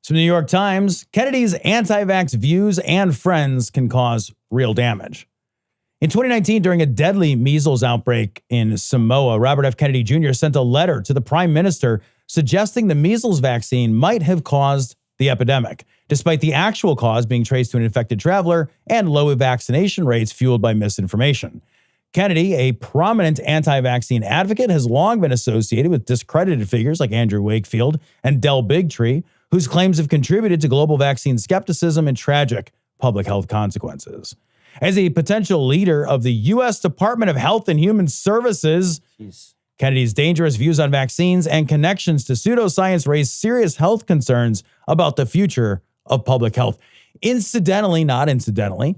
So the New York Times, Kennedy's anti-vax views and friends can cause real damage. In 2019, during a deadly measles outbreak in Samoa, Robert F. Kennedy Jr. sent a letter to the prime minister suggesting the measles vaccine might have caused the epidemic, despite the actual cause being traced to an infected traveler and low vaccination rates fueled by misinformation. Kennedy, a prominent anti-vaccine advocate, has long been associated with discredited figures like Andrew Wakefield and Del Bigtree, whose claims have contributed to global vaccine skepticism and tragic public health consequences. As a potential leader of the U.S. Department of Health and Human Services, Kennedy's dangerous views on vaccines and connections to pseudoscience raise serious health concerns about the future of public health. Incidentally, not incidentally,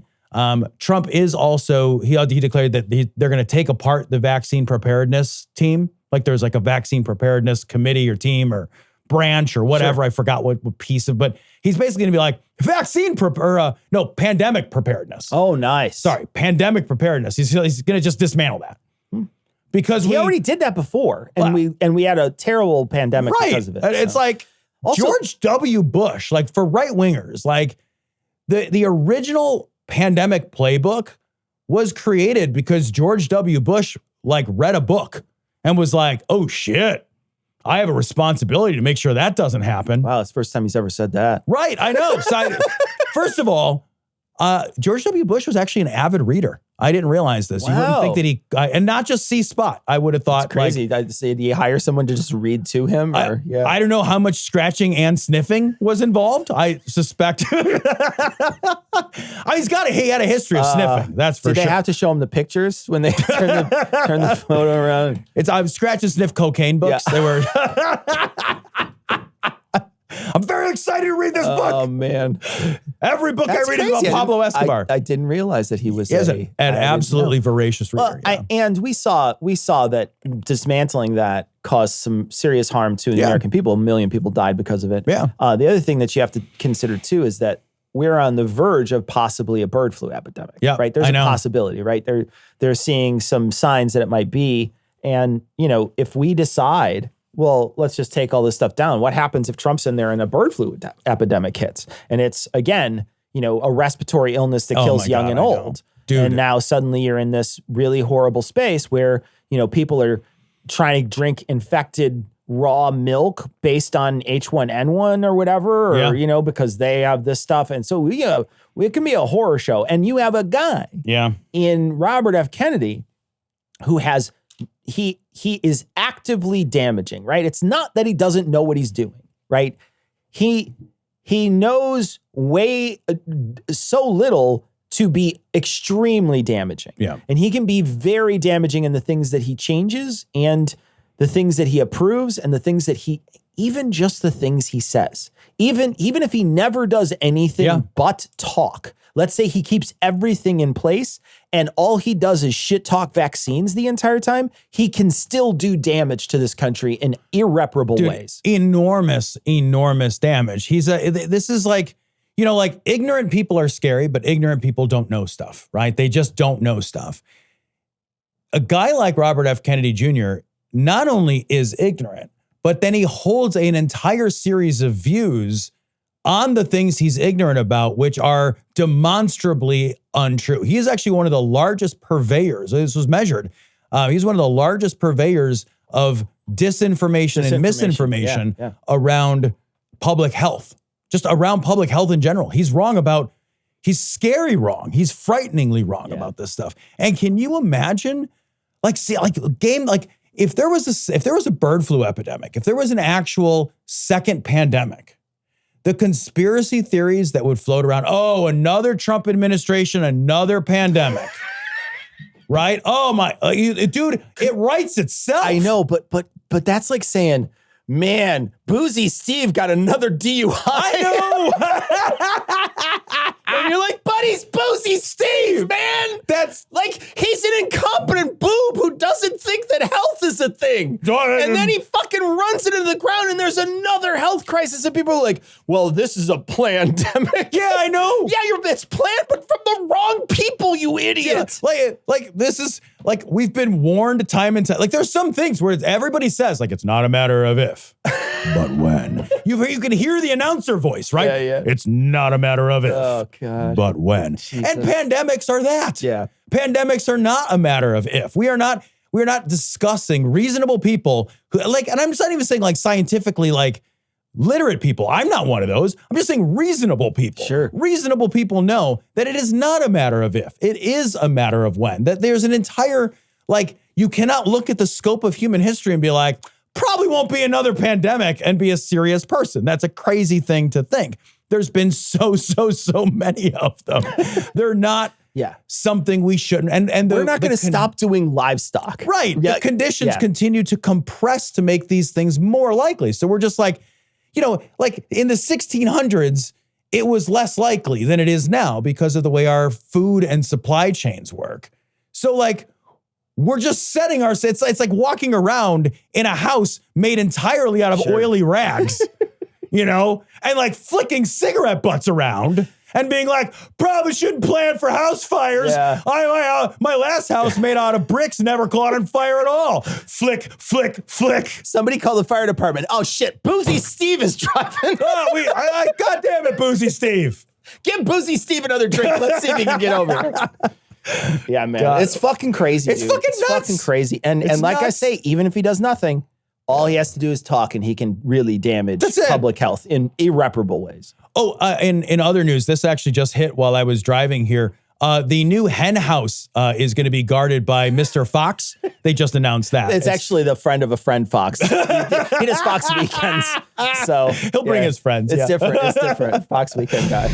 Trump is also, he declared that they're going to take apart the vaccine preparedness team. Like there's like a vaccine preparedness committee or team or branch or whatever. Sure. I forgot what piece of, but he's basically going to be like pandemic preparedness. Oh, nice. Sorry, pandemic preparedness. He's going to just dismantle that. Because he already did that before, and we had a terrible pandemic because of it. It's like also, George W. Bush, like for right-wingers, like the original pandemic playbook was created because George W. Bush like read a book and was like, oh shit, I have a responsibility to make sure that doesn't happen. Wow, it's the first time he's ever said that. Right, I know. So first of all, George W. Bush was actually an avid reader. I didn't realize this. Wow. You wouldn't think that he, and not just C-Spot. I would have thought. That's crazy. I'd say, do you hire someone to just read to him? Or, I don't know how much scratching and sniffing was involved. I suspect. He had a history of sniffing. That's for sure. Did they have to show him the pictures when they turn the photo around? I've scratched and sniffed cocaine books. Yeah. They were. I'm very excited to read this book. Oh, man. Every book I read is about Pablo Escobar. I didn't realize that he was an absolutely voracious reader. And we saw that dismantling that caused some serious harm to the American people. 1 million people died because of it. Yeah. The other thing that you have to consider, too, is that we're on the verge of possibly a bird flu epidemic. Yeah, right? There's a possibility, right? They're seeing some signs that it might be. And, if we decide, well, let's just take all this stuff down. What happens if Trump's in there and a bird flu epidemic hits? And it's, again, a respiratory illness that kills young and old. Dude. And now suddenly you're in this really horrible space where, people are trying to drink infected raw milk based on H1N1 or whatever, or, because they have this stuff. And so, it can be a horror show. And you have a guy in Robert F. Kennedy who has... He is actively damaging, right? It's not that he doesn't know what he's doing, right? He knows so little to be extremely damaging. Yeah. And he can be very damaging in the things that he changes and the things that he approves and the things that even just the things he says. Even if he never does anything but talk. Let's say he keeps everything in place and all he does is shit talk vaccines the entire time. He can still do damage to this country in irreparable ways. Enormous damage. This is like, like ignorant people are scary, but ignorant people don't know stuff, right? They just don't know stuff. A guy like Robert F. Kennedy Jr. not only is ignorant, but then he holds an entire series of views on the things he's ignorant about, which are demonstrably untrue. He is actually one of the largest purveyors. This was measured. He's one of the largest purveyors of disinformation and misinformation around public health, just around public health in general. He's scary wrong. He's frighteningly wrong about this stuff. And can you imagine, if there was a bird flu epidemic, if there was an actual second pandemic, the conspiracy theories that would float around, another Trump administration, another pandemic, right? Oh my, dude, it writes itself. I know, but that's like saying, man, Boozy Steve got another DUI. I know. And you're like, buddy's Boozy Steve, man. That's like, he's an incompetent boob who doesn't think that health is a thing. And then he fucking runs it into the ground and there's another health crisis and people are like, well, this is a pandemic. Yeah, I know. Yeah, it's planned, but from the wrong people, you idiot. Yeah, like this is like we've been warned time and time. Like there's some things where everybody says like it's not a matter of if, but when. You can hear the announcer voice, right? Yeah. It's not a matter of if, but when. Jesus. And pandemics are that. Yeah. Pandemics are not a matter of if. We're not discussing reasonable people who like, and I'm not even saying like scientifically like literate people. I'm not one of those. I'm just saying reasonable people. Sure. Reasonable people know that it is not a matter of if. It is a matter of when. That there's an entire, like, you cannot look at the scope of human history and be like, probably won't be another pandemic and be a serious person. That's a crazy thing to think. There's been so many of them. They're not something we shouldn't. And we're not going to stop doing livestock. Right. The conditions continue to compress to make these things more likely. So we're just like, you know, like in the 1600s, it was less likely than it is now because of the way our food and supply chains work. So like, we're just setting our, it's like walking around in a house made entirely out of oily rags, you know, and like flicking cigarette butts around and being like, probably shouldn't plan for house fires. Yeah. My last house made out of bricks never caught on fire at all. Flick, flick, flick. Somebody call the fire department. Oh shit, Boozy Steve is driving. God damn it, Boozy Steve. Give Boozy Steve another drink. Let's see if he can get over it. Yeah, man. God. It's fucking crazy. It's fucking nuts. Fucking crazy. And like I say, even if he does nothing, all he has to do is talk and he can really damage public health in irreparable ways. Oh, in other news, this actually just hit while I was driving here. The new hen house is going to be guarded by Mr. Fox. They just announced that. It's actually the friend of a friend, Fox. He does Fox Weekends. So he'll bring his friends. It's different. It's different. Fox Weekend guy.